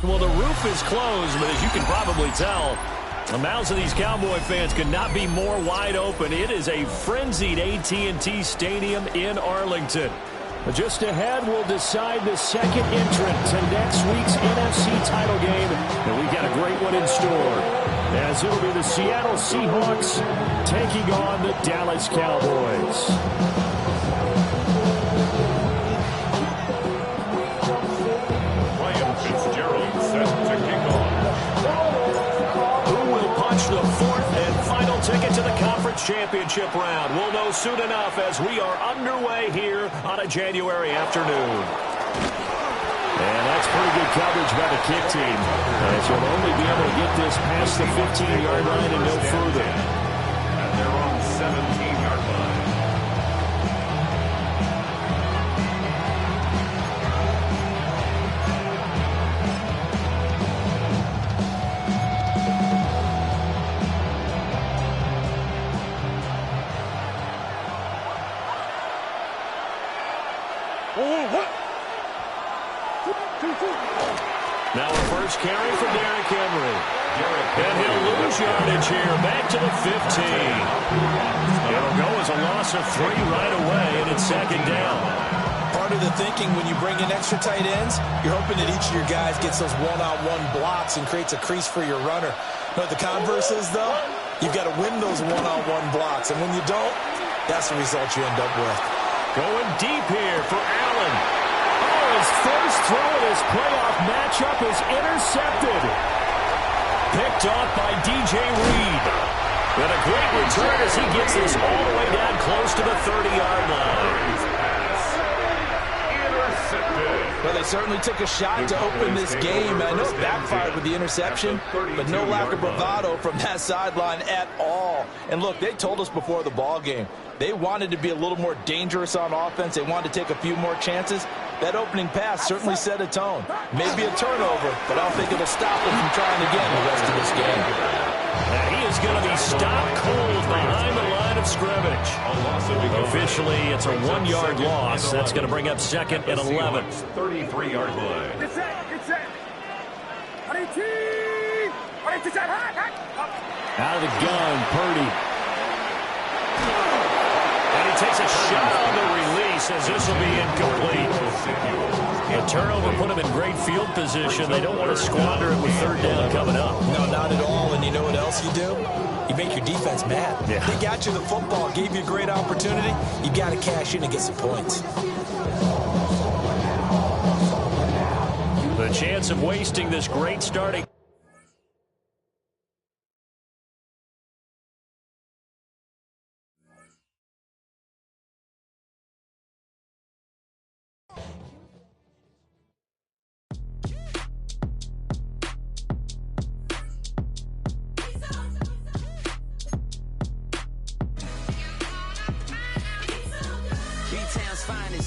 Well, the roof is closed, but as you can probably tell, the mouths of these Cowboy fans could not be more wide open. It is a frenzied AT&T Stadium in Arlington. Just ahead, we'll decide the second entrant to next week's NFC title game. And we've got a great one in store, as it'll be the Seattle Seahawks taking on the Dallas Cowboys. The fourth and final ticket to the conference championship round. We'll know soon enough as we are underway here on a January afternoon. And that's pretty good coverage by the kick team, as you'll only be able to get this past the 15-yard line and no further. And they're on 17-yard line. Now a first carry for Derrick Henry. And he'll lose yardage here, back to the 15. It'll go as a loss of 3 right away, and it's second down. Part of the thinking when you bring in extra tight ends, you're hoping that each of your guys gets those one-on-one blocks and creates a crease for your runner. But the converse is, though, you've got to win those one-on-one blocks. And when you don't, that's the result you end up with. Going deep here for Allen. His first throw of his playoff matchup is intercepted. Picked off by DJ Reed. And a great return as he gets this all the way down close to the 30-yard line. Well, they certainly took a shot to open this game. I know it backfired with the interception, but no lack of bravado from that sideline at all. And look, they told us before the ball game, they wanted to be a little more dangerous on offense. They wanted to take a few more chances. That opening pass certainly set a tone. Maybe a turnover, but I don't think it'll stop them from trying again the rest of this game. And he is going to be stopped cold behind the line of scrimmage. Officially, it's a 1-yard loss. That's going to bring up second and 11. 33-yard line. Out of the gun, Purdy. And he takes a shot on the release as this will be incomplete. A turnover put him in great field position. They don't want to squander it with third down coming up. No, not at all. And you know what else you do? You make your defense mad. Yeah. They got you the football, gave you a great opportunity. You got to cash in and get some points. The chance of wasting this great starting.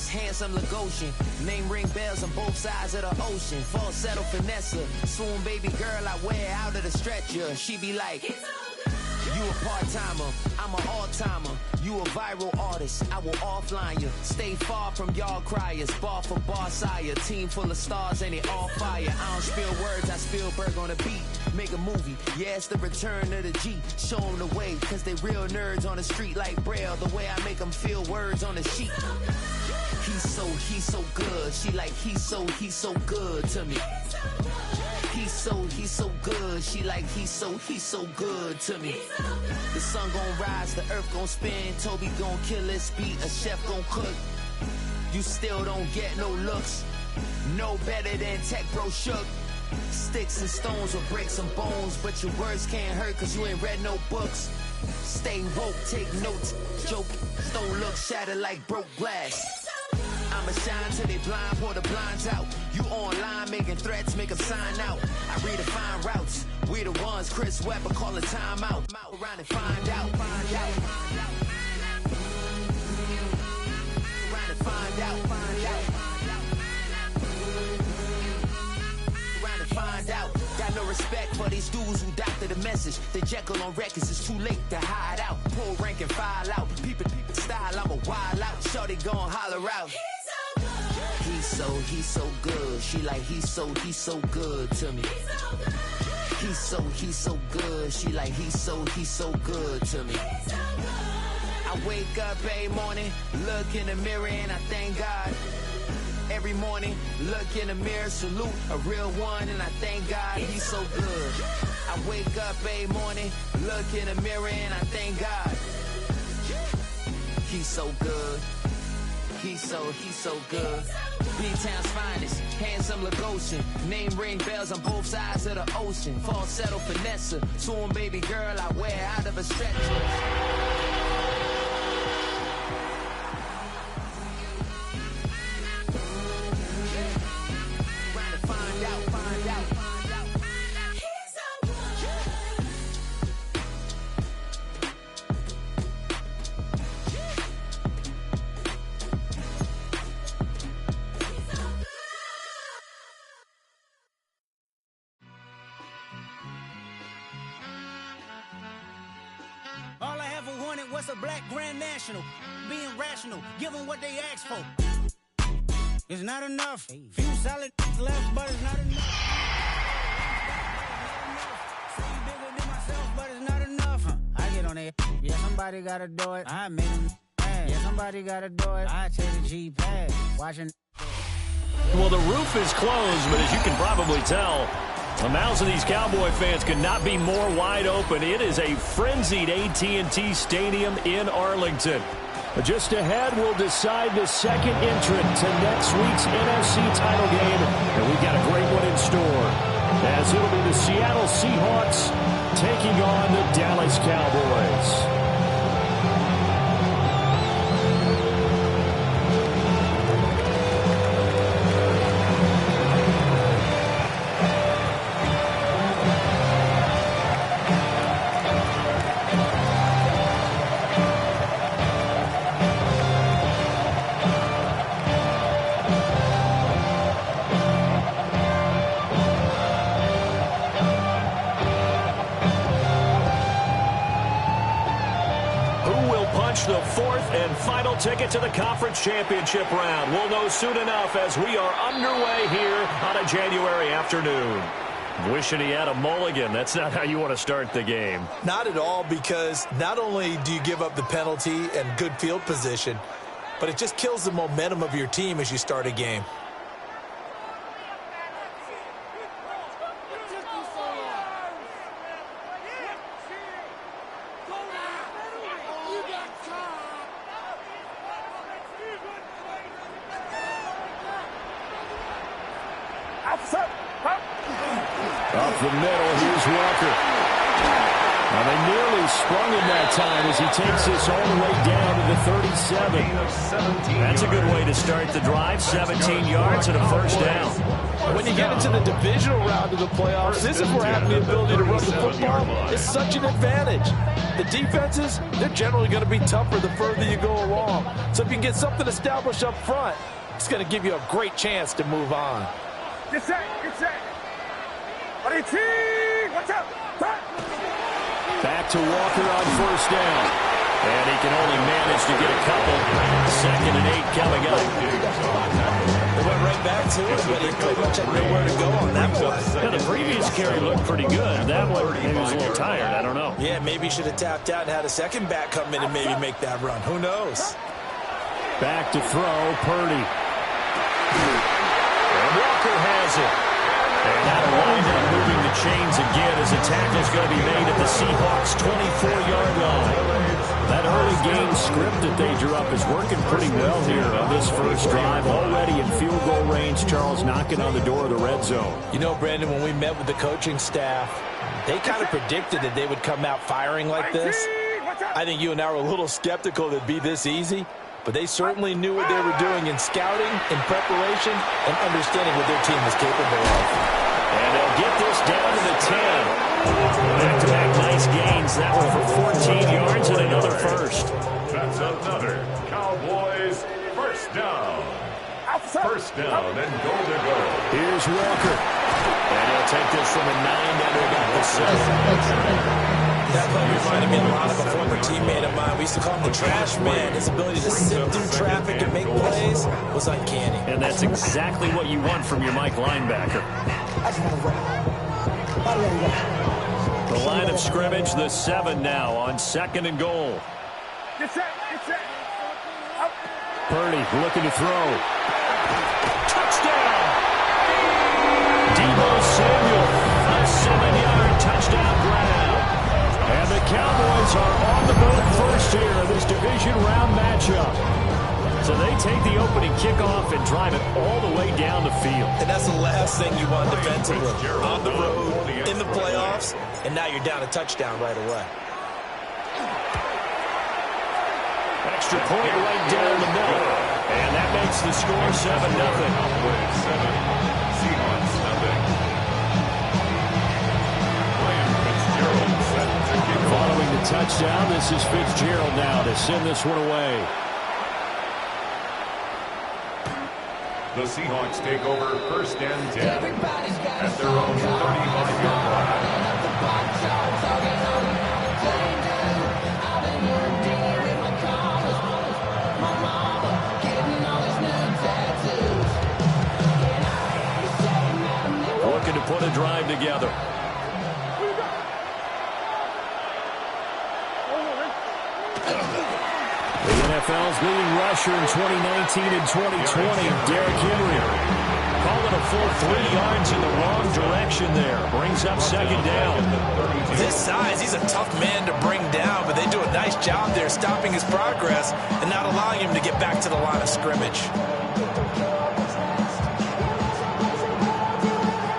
Handsome Lagosian, name ring bells on both sides of the ocean. Falsetto finesse, swoon baby girl I wear out of the stretcher. She be like, you a part-timer, I'm an all-timer. You a viral artist, I will offline you. Stay far from y'all criers, bar for bar sire. Team full of stars and they all fire. I don't spill words, I spill Berg on a beat. Make a movie, yeah, it's the return of the G. Show them the way, cause they real nerds on the street like Braille. The way I make them feel words on the sheet. He's so good. She like, he's so good to me. He's so good. She like, he's so good to me. The sun gon' rise, the earth gon' spin. Toby gon' kill this beat, a chef gon' cook. You still don't get no looks. No better than Tech Bro Shook. Sticks and stones will break some bones, but your words can't hurt cause you ain't read no books. Stay woke, take notes, joke. Don't look shattered like broke glass. I'ma shine till they blind, pour the blinds out. You online making threats, make them sign out. I redefine routes. We the ones Chris Webber call a timeout. Around and find out. Find out. Around and find out. Find out. Around and find out. Got no respect for these dudes who doctor the message. The Jekyll on records, it's too late to hide out. Pull rank and file out. People style, I'm a wild out. Shorty gon' holler out. He's so good. good. She like, he's so good to me. He's so good. She like, he's so good to me. I wake up every morning, look in the mirror and I thank God. Every morning, look in the mirror, salute a real one, and I thank God he's so good. I wake up every morning, look in the mirror, and I thank God he's so good. He's so good. B-Town's finest, handsome Lagosian. Name ring bells on both sides of the ocean. Falsetto finesse, swoon baby girl I wear out of a stretcher. All I ever wanted was a black grand national. Being rational, give them what they asked for. It's not enough. Few solid left, but it's not enough. Say bigger than myself, but it's not enough. I get on it. Yeah, somebody gotta do it. I made them mad. Yeah, somebody gotta do it. I take the G-pad. Watching. Well, the roof is closed, but as you can probably tell, the mouths of these Cowboy fans could not be more wide open. It is a frenzied AT&T Stadium in Arlington. Just ahead, we'll decide the second entrant to next week's NFC title game. And we've got a great one in store, as it'll be the Seattle Seahawks taking on the Dallas Cowboys. The fourth and final ticket to the conference championship round. We'll know soon enough as we are underway here on a January afternoon. Wishing he had a mulligan. That's not how you want to start the game. Not at all, because not only do you give up the penalty and good field position, but it just kills the momentum of your team as you start a game. Up the middle, here's Walker. Now they nearly sprung him that time as he takes this all the way down to the 37. That's a good way to start the drive. 17 yards and a first down. When you get into the divisional round of the playoffs, this is where having the ability to run the football is such an advantage. The defenses, they're generally going to be tougher the further you go along. So if you can get something established up front, it's going to give you a great chance to move on. Get set, get set. Watch out. Back to Walker on first down. And he can only manage to get a couple. 2nd and 8 coming up. They went right back to it, but he pretty much had nowhere to go on that one. Now, the previous carry looked pretty good. That one, maybe was a little tired. I don't know. Yeah, maybe he should have tapped out and had a second back come in and maybe make that run. Who knows? Back to throw, Purdy. And Walker has it. And that'll wind up moving the chains again as a tackle's going to be made at the Seahawks' 24-yard line. That early game script that they drew up is working pretty well here on this first drive. Already in field goal range, Charles knocking on the door of the red zone. You know, Brandon, when we met with the coaching staff, they kind of predicted that they would come out firing like this. I think you and I were a little skeptical that it'd be this easy. But they certainly knew what they were doing in scouting, in preparation, and understanding what their team was capable of. And they'll get this down to the 10. Back-to-back nice gains. That one for 14 yards and another first. That's another Cowboys first down. First down and goal to go. Here's Walker. And he'll take this from a 9 down to about the 7. That play reminded me a lot of a former teammate of mine. We used to call him the trash man. His ability to sift through traffic and make plays was uncanny. And that's exactly what you want from your Mike linebacker. The line of scrimmage, the 7 now on 2nd and goal. Get set. Purdy looking to throw. Touchdown! Deebo Samuel, a 7-yard touchdown grab. And the Cowboys are on the board first here in this division round matchup. So they take the opening kickoff and drive it all the way down the field. And that's the last thing you want defensively. On the road, in the playoffs, and now you're down a touchdown right away. Extra point right down the middle. And that makes the score 7-0. Seahawks 0. Following the touchdown, this is Fitzgerald now to send this one away. The Seahawks take over 1st and 10 at their own 35-yard line. Looking to put a drive together. The NFL's leading rusher in 2019 and 2020, Derrick Henry. Calling a full 3 yards in the wrong direction there. Brings up 2nd down. This size, he's a tough man to bring down, but they do a nice job there stopping his progress and not allowing him to get back to the line of scrimmage.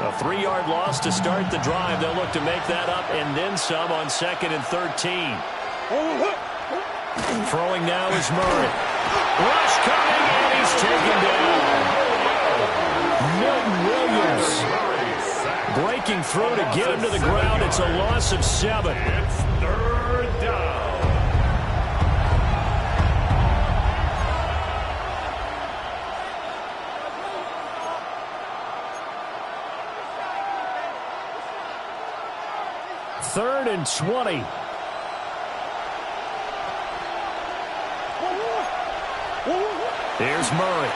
A 3-yard loss to start the drive. They'll look to make that up and then some on 2nd and 13. Throwing now is Murray. Rush coming, and he's taken down. Milton Williams breaking through to get him to the ground. It's a loss of 7. It's 3rd down. Third and 20. Here's Murray.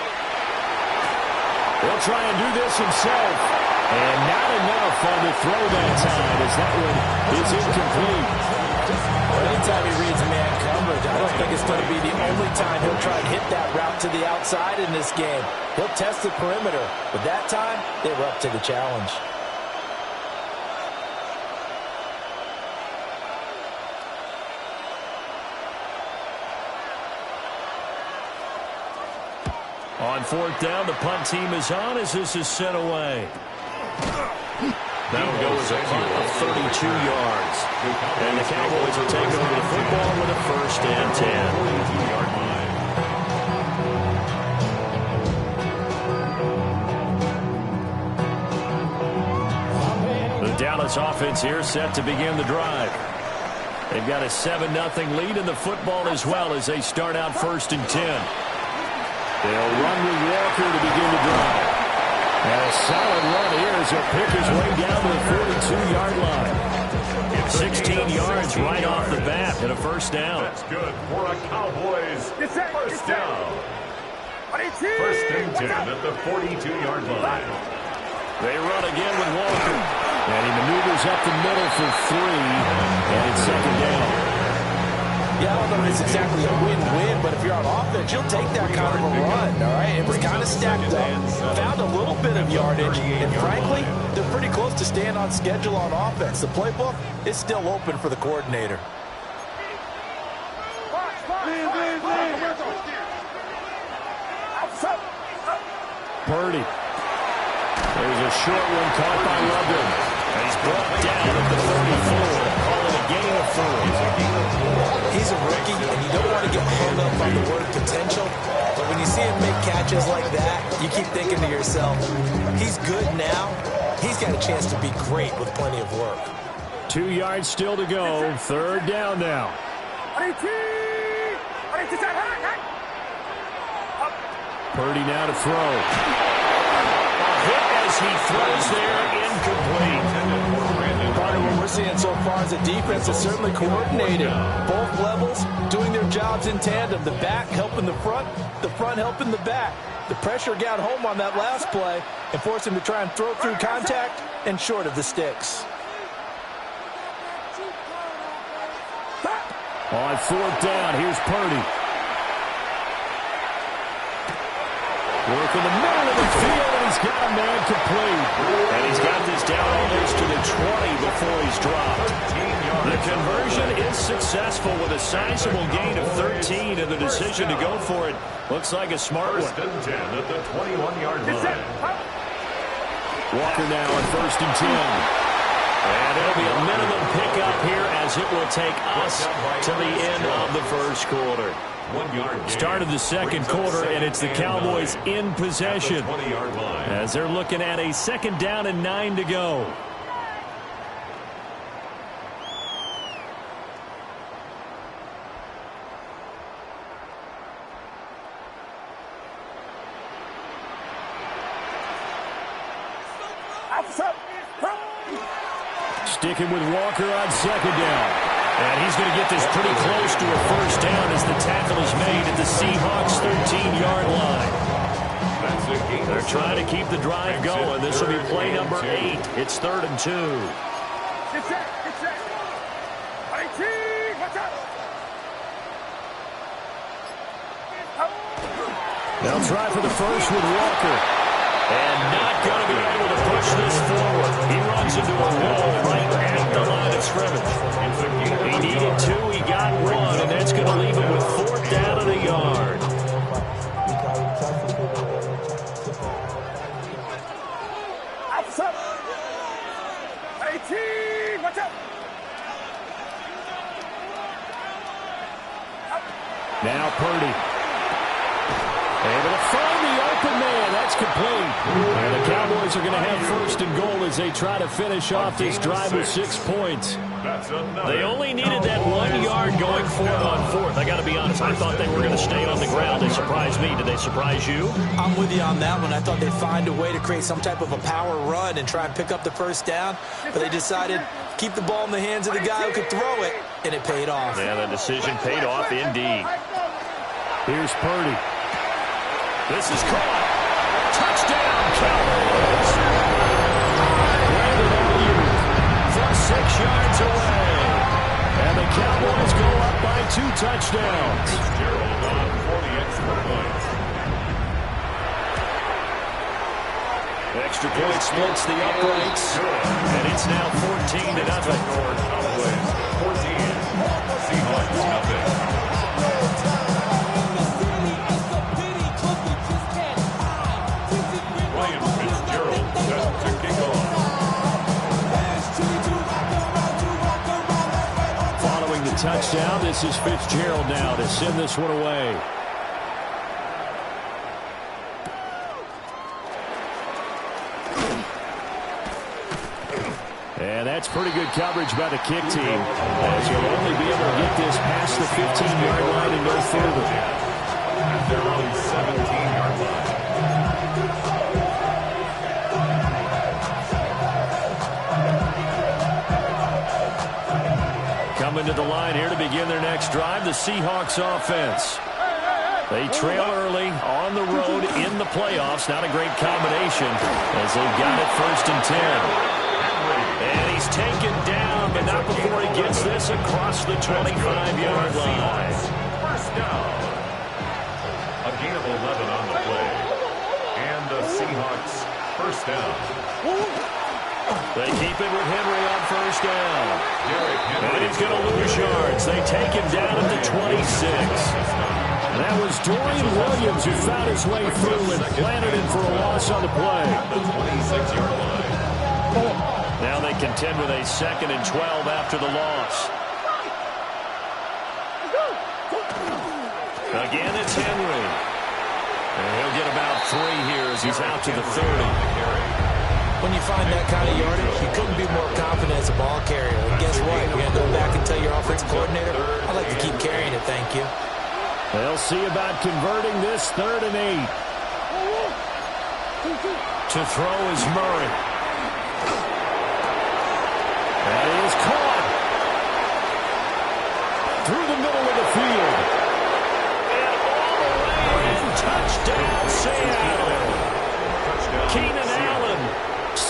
He'll try and do this himself. And not enough on the throw that time as that one is incomplete. Well, anytime he reads man coverage, I don't think it's going to be the only time he'll try and hit that route to the outside in this game. He'll test the perimeter, but that time they were up to the challenge. On 4th down, the punt team is on as this is sent away. That'll go as a punt of 32 yards. And the Cowboys will take over the football with a 1st and 10. The Dallas offense here set to begin the drive. They've got a 7-0 lead in the football as well as they start out 1st and 10. They'll run with Walker to begin the drive. And a solid run here as he'll pick his way down to the 42-yard line. 16 yards right off the bat and a 1st down. That's good for a Cowboys 1st down. 1st and 10 at the 42-yard line. They run again with Walker. And he maneuvers up the middle for 3. And it's 2nd down. Yeah, I don't know if it's exactly a win-win, but if you're on offense, you'll take that kind of a run, all right? It was kind of stacked up, found a little bit of yardage, and frankly, they're pretty close to staying on schedule on offense. The playbook is still open for the coordinator. Purdy. There's a short one caught by London. He's brought down at the 34. Call it a gain of 4. He's a rookie, and you don't want to get hung up on the word potential. But when you see him make catches like that, you keep thinking to yourself, he's good now. He's got a chance to be great with plenty of work. 2 yards still to go. 3rd down now. Purdy now to throw. A hit as he throws there, incomplete. Part of a we're seeing so far as a defense is certainly coordinated. Both levels doing their jobs in tandem. The back helping the front helping the back. The pressure got home on that last play and forced him to try and throw through contact and short of the sticks. On fourth down, here's Purdy. Work in the middle of the field, and he's got a man complete. And he's got this down almost to the 20 before he's dropped. The conversion is successful with a sizable gain of 13, and the decision to go for it looks like a smart one. First and 10 at the 21-yard line. Walker now on first and 10. And it'll be a minimum pickup here as it will take us to the end of the first quarter. 1 yard gain. Start of the second quarter, and it's the Cowboys in possession as they're looking at a 2nd down and 9 to go. Sticking with Walker on 2nd down. And he's going to get this pretty close to a first down as the tackle is made at the Seahawks' 13-yard line. They're trying to keep the drive going. This will be play number 8. It's 3rd and 2. They'll try for the first with Walker. And not going to be able to push this forward. He runs into a wall right at the line of scrimmage. He needed 2, he got 1, and that's going to leave him with 4th down and a yard. Now Purdy. Able to find the open man. That's complete. And the Cowboys are going to have 1st and goal as they try to finish off this drive with 6 points. They only needed that 1 yard going for it on 4th. I got to be honest, I thought they were going to stay on the ground. They surprised me. Did they surprise you? I'm with you on that one. I thought they'd find a way to create some type of a power run and try and pick up the first down, but they decided to keep the ball in the hands of the guy who could throw it, and it paid off. Yeah, the decision paid off indeed. Here's Purdy. This is caught. Touchdown, Cowboys. From 6 yards away. And the Cowboys go up by 2 touchdowns. Gerald on for the extra point. Extra point splits the uprights. And it's now 14-0. Cowboys 14. Seahawks nothing. Touchdown. This is Fitzgerald now to send this one away. And that's pretty good coverage by the kick team, as you'll only be able to get this past the 15-yard line and no further. At their own 17-yard line. Coming to the line here to begin their next drive, the Seahawks offense. They trail early on the road in the playoffs. Not a great combination as they've got it 1st and 10. And he's taken down, but not before he gets this across the 25-yard line. First down. A gain of 11 on the play. And the Seahawks first down. They keep it with Henry on 1st down. And he's going to lose yards. They take him down at the 26. That was Dorian Williams who found his way through and planted him for a loss on the play. The 26-yard line. Now they contend with a 2nd and 12 after the loss. Again, it's Henry. And he'll get about 3 here as he's out to the 30. When you find that kind of yardage, you couldn't be more confident as a ball carrier. And guess what? You're going to go back and tell your offensive coordinator, I'd like to keep carrying it, thank you. They'll see about converting this 3rd and 8. To throw is Murray. That is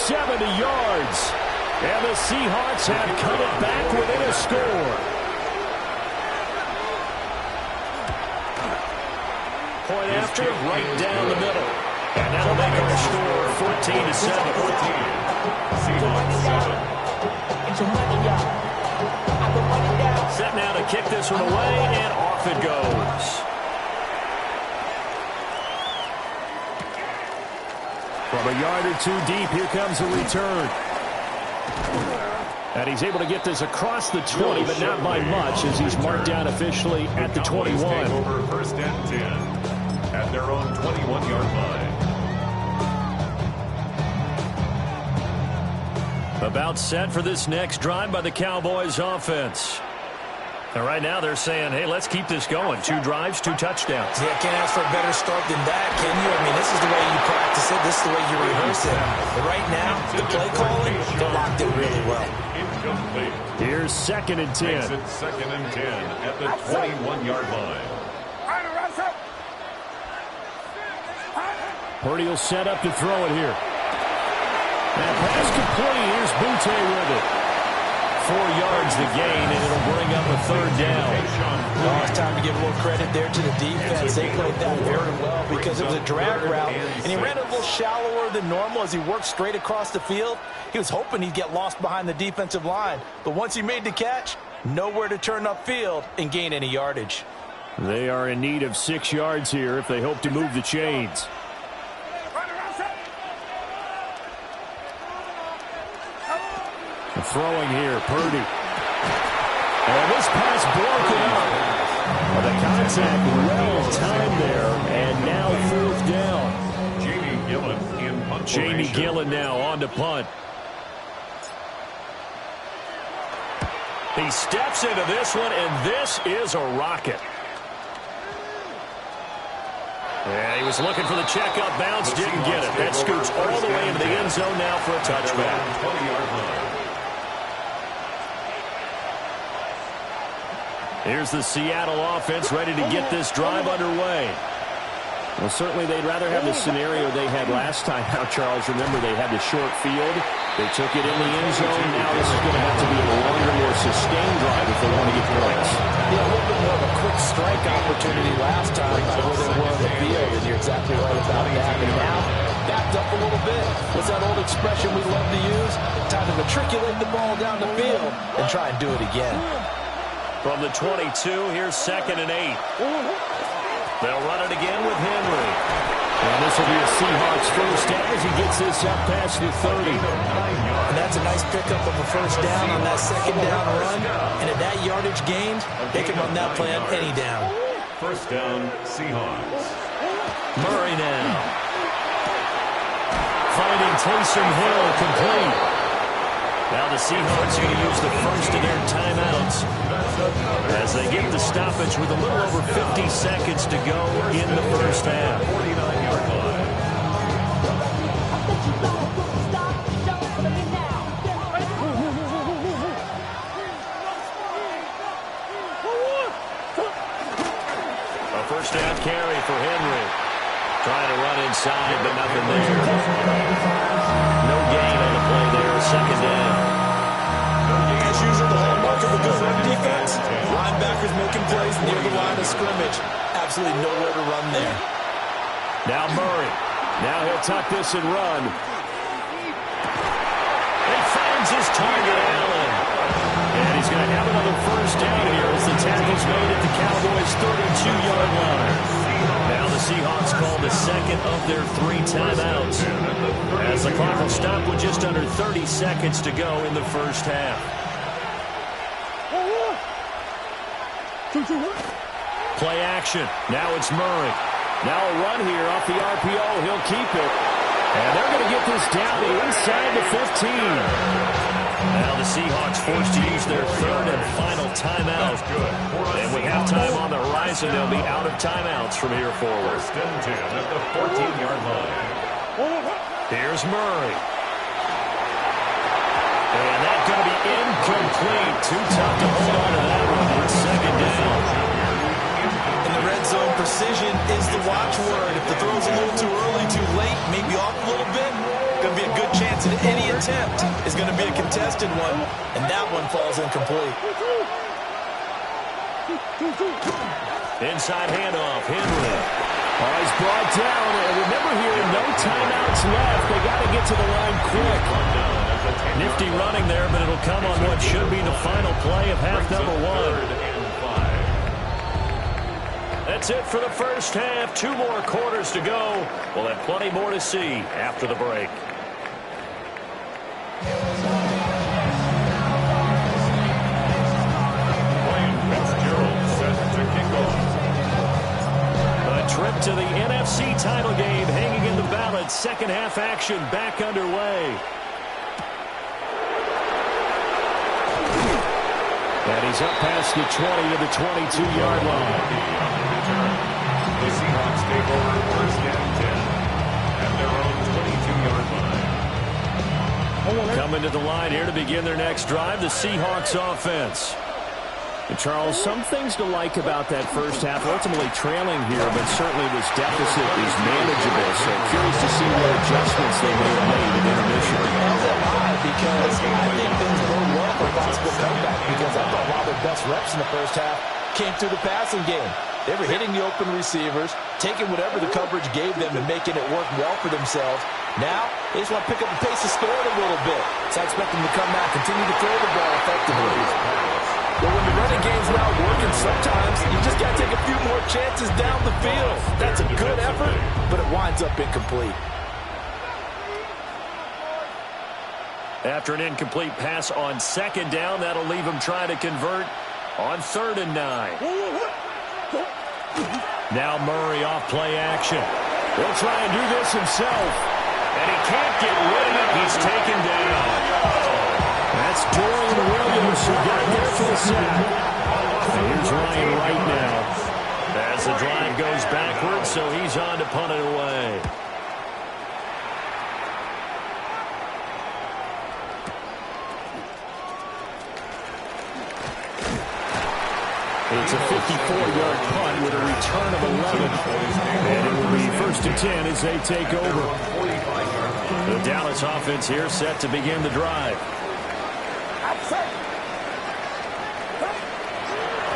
70 yards. And the Seahawks have cut it back within a score. Point after, right down the middle. And that'll make our score 14-7. Seahawks 7. Set now to kick this one away, and off it goes. From a yard or two deep, here comes a return. And he's able to get this across the 20, but not by much, as he's marked down officially at the 21. Take over first and 10 at their own 21-yard line. About set for this next drive by the Cowboys offense. And right now they're saying, hey, let's keep this going. 2 drives, 2 touchdowns. Yeah, can't ask for a better start than that, can you? I mean, this is the way you practice it. This is the way you rehearse it. But right now, the play calling, they're locked in really well. Incomplete. Here's 2nd and 10. Makes it 2nd and 10 at the 21-yard line. Purdy will set up to throw it here. And pass complete. Here's Butte with it. 4 yards the gain, and it'll bring up a 3rd down. Oh, it's time to give a little credit there to the defense. They played that very well because it was a drag route, and he ran a little shallower than normal as he worked straight across the field. He was hoping he'd get lost behind the defensive line, but once he made the catch, nowhere to turn upfield and gain any yardage. They are in need of 6 yards here if they hope to move the chains. Throwing here, Purdy. And this pass broken up. Well, the contact well timed there, and now 4th down. Jamie Gillen in punt Jamie formation. Gillen now on to punt. He steps into this one, and this is a rocket. Yeah, he was looking for the checkup bounce, didn't get it. That scoots all the way into the end zone now for a touchback. 20-yard line. Here's the Seattle offense ready to get this drive underway. Well, certainly they'd rather have the scenario they had last time out, Charles. Remember, they had the short field. They took it in the end zone. Now this is going to have to be a longer, more sustained drive if they want to get points. Yeah, a little bit more of a quick strike opportunity last time where they were on the field, and you're exactly right about that. And now, backed up a little bit. What's that old expression we love to use? Time to matriculate the ball down the field and try and do it again. From the 22, here's 2nd and 8. They'll run it again with Henry. And this will be a Seahawks first down as he gets this up past the 30. And that's a nice pickup of a first down on that 2nd down run. And at that yardage gained, they can run that play on any down. First down, Seahawks. Murray now. Finding Taysom Hill complete. Now the Seahawks are going to use the first of their timeouts as they get the stoppage with a little over 50 seconds to go in the first half. 49-yard line. A first down carry for Henry. Trying to run inside, but nothing there. No gain on the play there. 2nd down. As usual, the hallmark of a good run defense. Linebackers making plays near the line of scrimmage. Absolutely nowhere to run there. Now Murray. Now he'll tuck this and run. He finds his target, Allen. And he's going to have another first down here as the tackle's made at the Cowboys' 32-yard line. Now the Seahawks call the 2nd of their 3 timeouts as the clock will stop with just under 30 seconds to go in the first half. Play action. Now it's Murray. Now a run here off the RPO. He'll keep it. And they're going to get this down inside the 15. Now the Seahawks forced to use their 3rd and final timeout. And with halftime on the horizon, they'll be out of timeouts from here forward. First and 10 at the 14-yard line. Here's Murray. And that's going to be incomplete. Too tough to hold on to that one. It's 2nd down. In the red zone, precision is the watchword. If the throw's a little too early, too late, maybe off a little bit, going to be a good chance chance, and any attempt is going to be a contested one, and that one falls incomplete. Inside handoff, Henry. Oh, he's brought down. And remember here, no timeouts left. They got to get to the line quick. Nifty running there, but it'll come on what should be the final play of half number one. That's it for the first half. 2 more quarters to go. We'll have plenty more to see after the break. A trip to the NFC title game hanging in the balance. Second half action back underway. And he's up past the 20 to the 22-yard line. The Seahawks take over first and 10 at their own 22-yard line. Coming to the line here to begin their next drive, the Seahawks offense. And Charles, some things to like about that first half. Ultimately trailing here, but certainly this deficit is manageable. So curious to see what adjustments they may have made at intermission. Because I think things bode well for a possible comeback, because I thought a lot of their best reps in the first half came through the passing game. They were hitting the open receivers, taking whatever the coverage gave them and making it work well for themselves. Now, they just want to pick up the pace of scoring a little bit. So I expect them to come out, continue to throw the ball effectively. But when the running game's not working, sometimes you just got to take a few more chances down the field. That's a good effort, but it winds up incomplete. After an incomplete pass on second down, that'll leave him trying to convert on 3rd and 9. Now Murray off play action. He'll try and do this himself. And he can't get rid of it. He's taken down. That's Dorian Williams who got there for the sack. And here's Ryan Wright now. As the drive goes backwards, so he's on to punt it away. It's a 54-yard punt with a return of 11. And it will be 1st and 10 as they take over. The Dallas offense here set to begin the drive.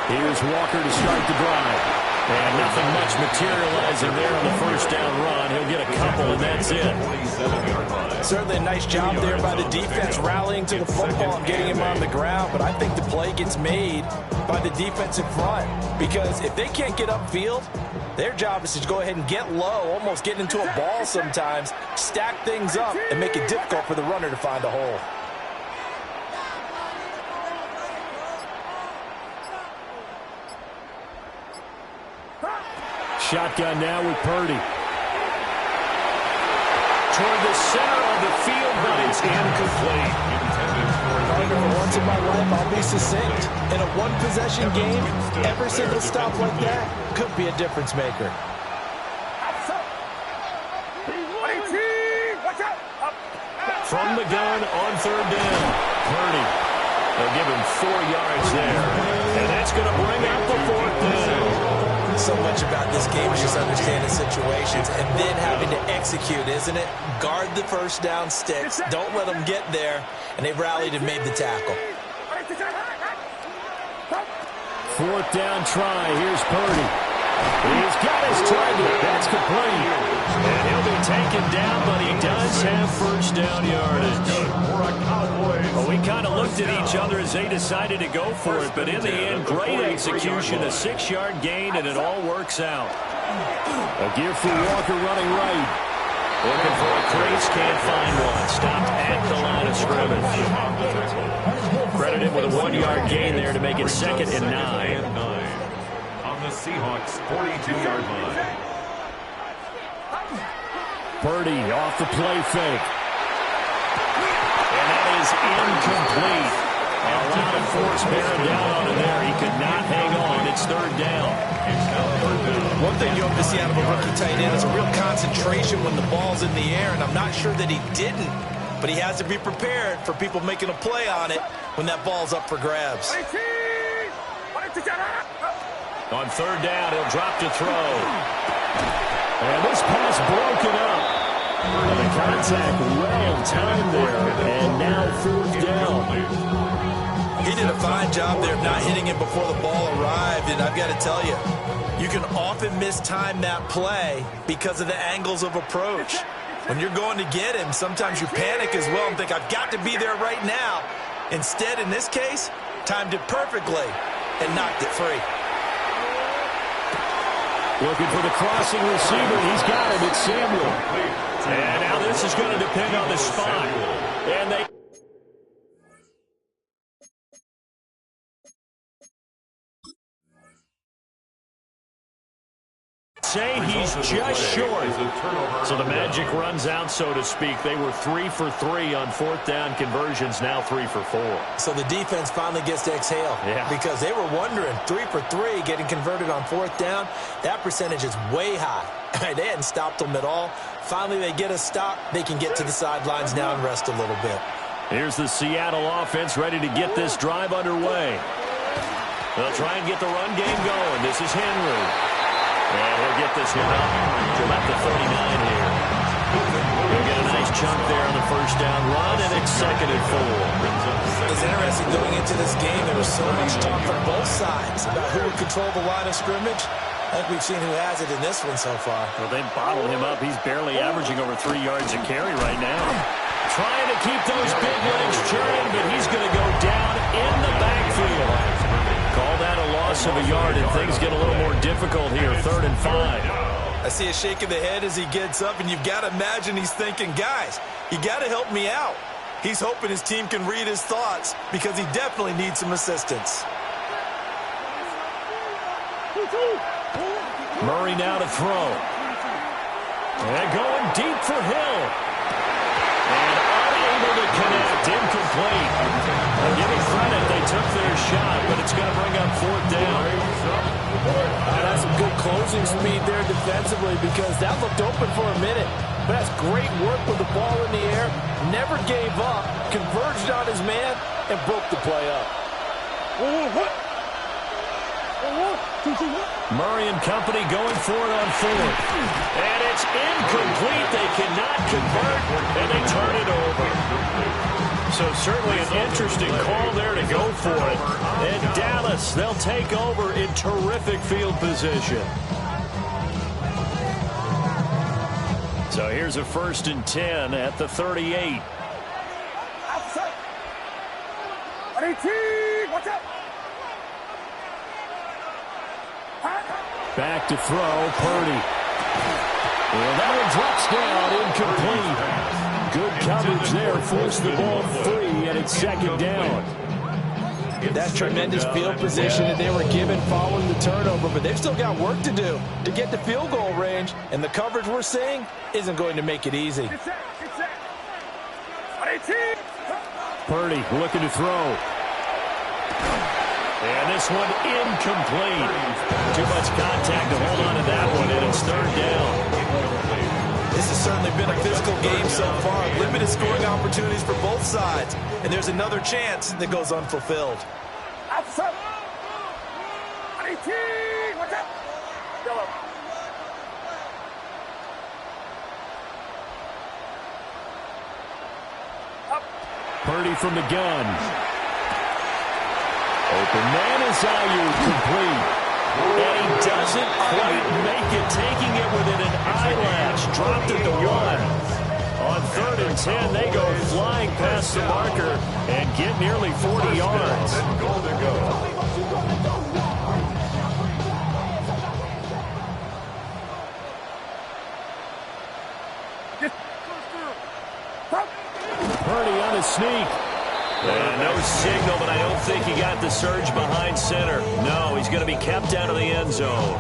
Here's Walker to start the drive. And nothing much materializing there on the first down run. He'll get a couple, and that's it. Certainly a nice job there by the defense rallying to the football and getting him on the ground. But I think the play gets made by the defense in front. Because if they can't get upfield, their job is to go ahead and get low, almost get into a ball sometimes, stack things up, and make it difficult for the runner to find a hole. Shotgun now with Purdy. Toward the center of the field, but it's incomplete. For once in my life, I'll be succinct. In a one-possession game, every single stop like that could be a difference maker. From the gun on 3rd down. Purdy. They'll give him 4 yards there. And that's going to bring up the 4th down. So much about this game is just understanding situations and then having to execute, isn't it? Guard the first down sticks. Don't let them get there. And they've rallied and made the tackle. 4th down try. Here's Purdy. He's got his target. That's complete. And he'll be taken down, but he does have first down yardage. Well, we kind of looked at each other as they decided to go for it, but in the end, great execution, a 6-yard gain, and it all works out. A give for Walker running right. Looking for a crease, can't find one. Stopped at the line of scrimmage. Credited with a 1-yard gain there to make it 2nd and 9. On the Seahawks 42-yard line. Purdy off the play fake. And that is incomplete. A lot of force bearing down on him there. He could not hang on. It's 3rd down. One thing you hope to see out of a rookie tight end is a real concentration when the ball's in the air, and I'm not sure that he didn't, but he has to be prepared for people making a play on it when that ball's up for grabs. On 3rd down, he'll drop to throw. And this pass broken up. And the contact well timed there, and now 4th down. He did a fine job there of not hitting him before the ball arrived, and I've got to tell you, you can often mistime that play because of the angles of approach. When you're going to get him, sometimes you panic as well and think, I've got to be there right now. Instead, in this case, timed it perfectly and knocked it free. Looking for the crossing receiver. He's got him. It's Samuel. And now this is going to depend on the spot. And they... say he's just short. So the magic runs out, so to speak. They were 3 for 3 on 4th down conversions, now 3 for 4. So the defense finally gets to exhale. Yeah. Because they were wondering, 3 for 3 getting converted on 4th down. That percentage is way high. They hadn't stopped them at all. Finally, they get a stop. They can get to the sidelines now and rest a little bit. Here's the Seattle offense ready to get this drive underway. They'll try and get the run game going. This is Henry. And he'll get this one up to about the 39 here. He'll get a nice chunk there on the 1st down run, and it's 2nd and 4. It's interesting going into this game. There was so much talk from both sides about who would control the line of scrimmage. I think we've seen who has it in this one so far. Well, they bottled him up. He's barely averaging over 3 yards a carry right now. Trying to keep those big legs churning, but he's going to go down in the backfield. Call that a loss of a yard, and things get a little more difficult here. 3rd and 5. I see a shake of the head as he gets up, and you've got to imagine he's thinking, guys, you got to help me out. He's hoping his team can read his thoughts because he definitely needs some assistance. Murray now to throw. And going deep for Hill. And unable to connect. Incomplete. I'll give him credit. They took their shot, but it's going to bring up 4th down. That's some good closing speed there defensively because that looked open for a minute. But that's great work with the ball in the air. Never gave up. Converged on his man and broke the play up. Murray and company going for it on 4th. And it's incomplete. They cannot convert, and they turn it over. So certainly an interesting call there to go for it. And Dallas, they'll take over in terrific field position. So here's a 1st and 10 at the 38. Outside. 18. Watch out. Back to throw, Purdy. Well, that one drops down, incomplete. Good coverage there, forced the ball free, and it's 2nd down. That's tremendous field position that they were given following the turnover, but they've still got work to do to get to field goal range, and the coverage we're seeing isn't going to make it easy. Get set. 18. Purdy looking to throw. And this one incomplete. Too much contact to hold on to that one, and it's 3rd down. This has certainly been a physical game so far. Limited scoring opportunities for both sides. And there's another chance that goes unfulfilled. Outside. 18. Watch out. Yellow. Up. Purdy from the gun. Open man is complete. And he doesn't quite make it, taking it within an eyelash. Dropped it to 1. On 3rd and 10, they go flying past the marker and get nearly 40 yards. Goal to go. Purdy on a sneak. No signal, but I don't think he got the surge behind center. No, he's going to be kept out of the end zone.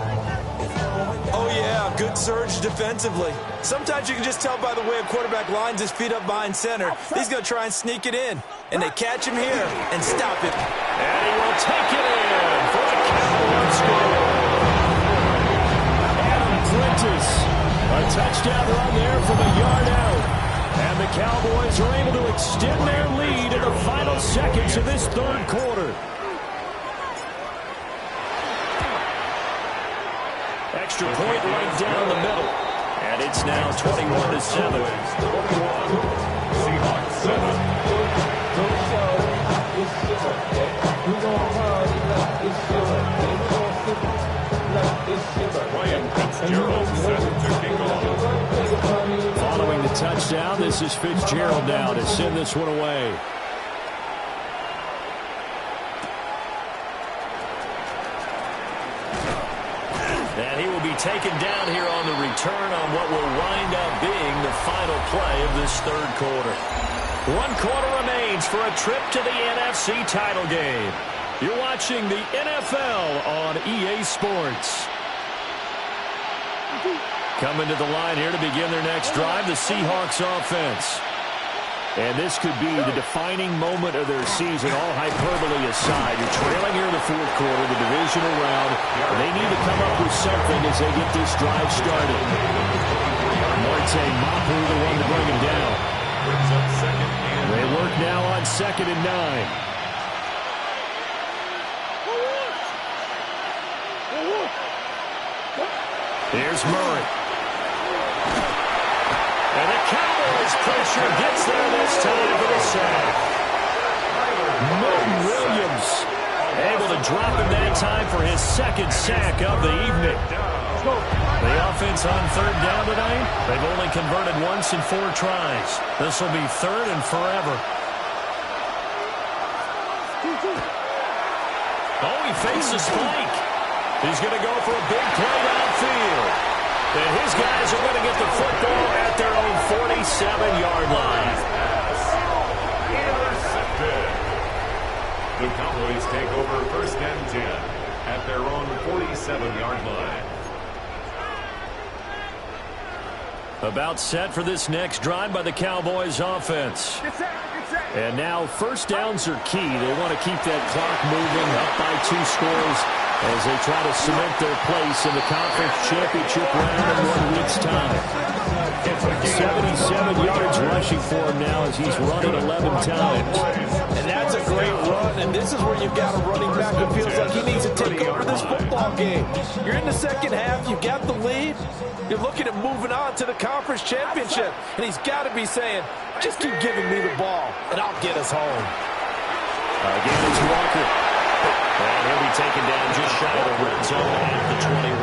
Oh, yeah, good surge defensively. Sometimes you can just tell by the way a quarterback lines his feet up behind center. He's going to try and sneak it in. And they catch him here and stop him. And he will take it in for the Cowboys score. Adam Prentice. A touchdown run there from a yard out. And the Cowboys are able to extend their lead in the final seconds of this 3rd quarter. Extra point right down the middle. And it's It's now 21-7. Seahawks 7. Ryan Fitzgerald set to kick off. Following the touchdown, this is Fitzgerald now to send this one away. And he will be taken down here on the return on what will wind up being the final play of this third quarter. 1 quarter remains for a trip to the NFC title game. You're watching the NFL on EA Sports. Coming to the line here to begin their next drive, the Seahawks offense. And this could be the defining moment of their season, all hyperbole aside. You're trailing here in the fourth quarter, the divisional round. They need to come up with something as they get this drive started. Marte Mapu, the one to bring him down. They work now on 2nd and 9. Here's Murray. And the Cowboys pressure gets there this time for the sack. Milton Williams able to drop him that time for his 2nd sack of the evening. The offense on 3rd down tonight, they've only converted once in 4 tries. This will be 3rd and forever. Oh, he fakes a spike. He's going to go for a big play downfield. And his guys are going to get the football at their own 47-yard line. Intercepted. The Cowboys take over 1st and 10 at their own 47-yard line. About set for this next drive by the Cowboys offense. And now 1st downs are key. They want to keep that clock moving up by 2 scores as they try to cement their place in the conference championship round in 1 week's time. 77 yards rushing for him now as he's run it 11 times. And that's a great run, and this is where you've got a running back who feels like he needs to take over this football game. You're in the 2nd half, you've got the lead, you're looking at moving on to the conference championship, and he's got to be saying, just keep giving me the ball, and I'll get us home. Again, it's Walker. And he'll be taken down just shy of the red zone at the 21.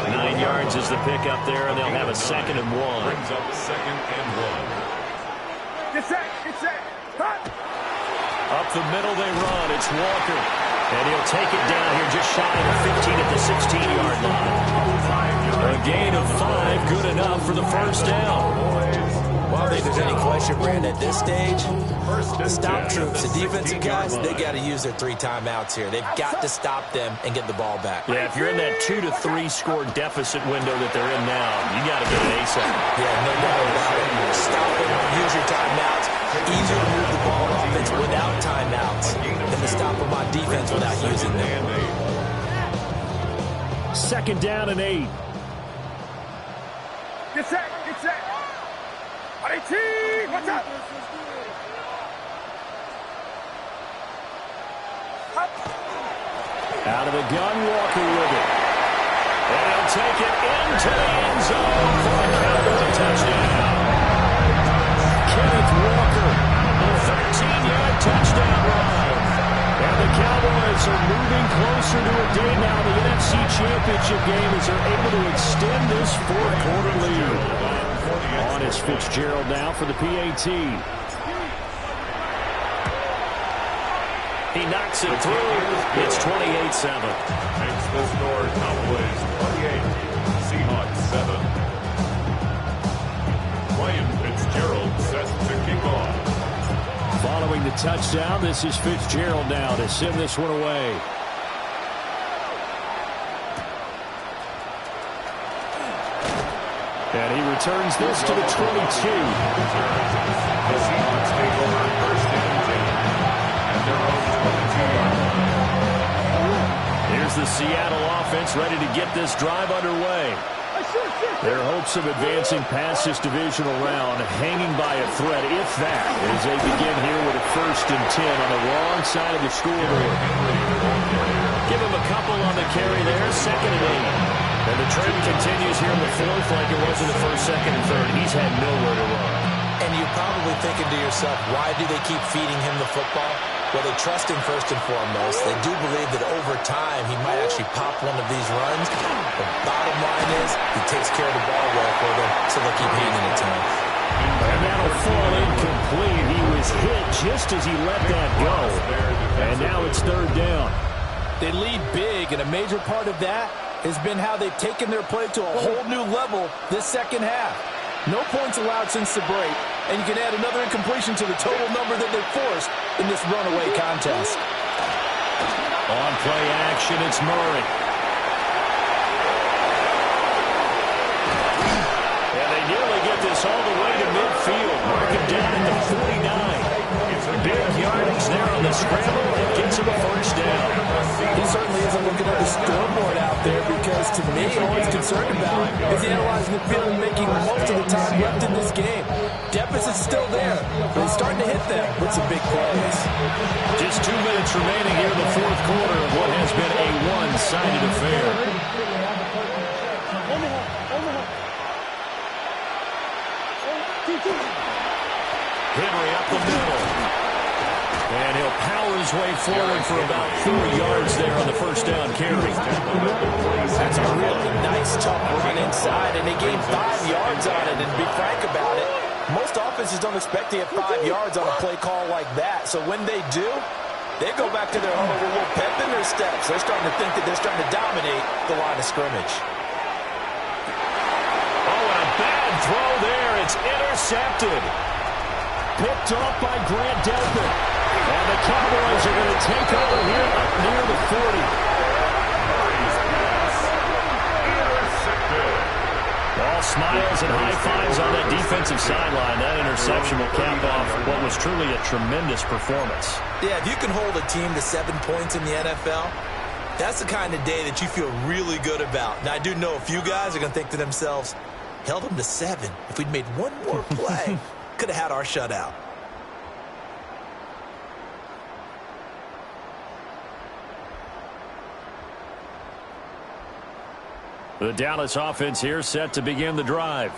9 yards is the pickup there, and they'll have a 2nd and 1. Brings up 2nd and 1. Get set. Up the middle they run. It's Walker. And he'll take it down here just shy of the 15 at the 16-yard line. A gain of 5, good enough for the 1st down. Well, I don't think there's any question, Brand, at this stage, the stop troops, the defensive guys, they got to use their 3 timeouts here. They've got to stop them and get the ball back. Yeah, if you're in that 2 to 3 score deficit window that they're in now, you got to get an ASAP. Yeah, no doubt about it. Stop them, use your timeouts. Easier to move the ball on offense without timeouts than to stop them on defense without using them. 2nd down and 8. Get set. What's up? Out of the gun, Walker with it. And he'll take it into the end zone for a Cowboy touchdown. Kenneth Walker, a 13-yard touchdown run. And the Cowboys are moving closer to a day now in the NFC Championship game as they're able to extend this 4th quarter lead. On is Fitzgerald now for the PAT. He knocks it through. It's 28-7. Makes the score Cowboys 28, Seahawks 7. Ryan Fitzgerald set to kick off. Following the touchdown, this is Fitzgerald now to send this one away. And he returns this to the 22. The Seahawks take over 1st and 10 at their own 22-yard line. Here's the Seattle offense ready to get this drive underway. Their hopes of advancing past this divisional round hanging by a thread, if that, as they begin here with a 1st and 10 on the wrong side of the scoreboard. Give him a couple on the carry there. 2nd and 8. And the trend continues here in the fourth like it was in the first, second, and third. He's had nowhere to run. And you're probably thinking to yourself, why do they keep feeding him the football? Well, they trust him first and foremost. They do believe that over time he might actually pop one of these runs. The bottom line is he takes care of the ball well for them, so they'll keep handing it to him. And that'll fall incomplete. He was hit just as he let that go. And now it's third down. They lead big, and a major part of that has been how they've taken their play to a whole new level this second half. No points allowed since the break, and you can add another incompletion to the total number that they forced in this runaway contest. On play action, it's Murray. And they nearly get this all the way to midfield. Mark him down at the 49. Big yardage there on the scramble. It gets him a first down. He certainly isn't looking at the scoreboard out there because, to me, all he's concerned about is analyzing the field and making most of the time left in this game. Deficit's still there, but he's starting to hit them with some big plays. Just 2 minutes remaining here in the fourth quarter of what has been a one-sided affair. Henry up the middle. And he'll power his way forward for about 4 yards there on the first down carry. That's a really nice, tough run inside, and they gained 5 yards on it. And to be frank about it, most offenses don't expect to get 5 yards on a play call like that. So when they do, they go back to their huddle with a little pep in their steps. They're starting to think that they're starting to dominate the line of scrimmage. Oh, and a bad throw there. It's intercepted. Picked off by Grant Delpit. And the Cowboys are going to take over here up near the 40. All smiles and high fives on that defensive sideline. That interception will cap off what was truly a tremendous performance. Yeah, if you can hold a team to 7 points in the NFL, that's the kind of day that you feel really good about. Now, I do know a few guys are going to think to themselves, held them to 7. If we'd made one more play, could have had our shutout. The Dallas offense here set to begin the drive.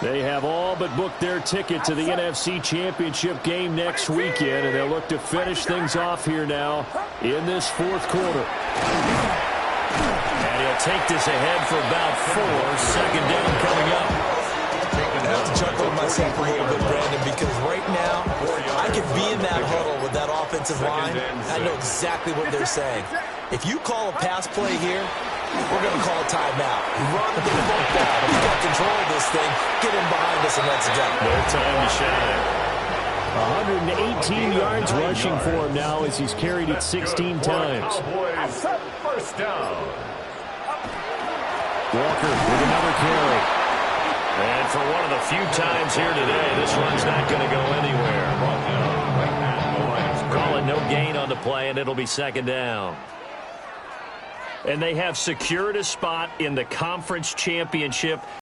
They have all but booked their ticket to the NFC Championship game next weekend, and they'll look to finish things off here now in this fourth quarter. And he'll take this ahead for about 4. Second down coming up. I have to chuckle with myself a little bit, Brandon, because right now I could be in that huddle with that offensive line. I know exactly what they're saying. If you call a pass play here, we're going to call a timeout. Run the football. If you got control of this thing, get in behind us and let's go. No time to shine. 118 yards rushing for him now as he's carried it 16 times. First down. Walker with another carry. And for one of the few times here today, this run's not going to go anywhere. Call it no gain on the play, and it'll be second down. And they have secured a spot in the conference championship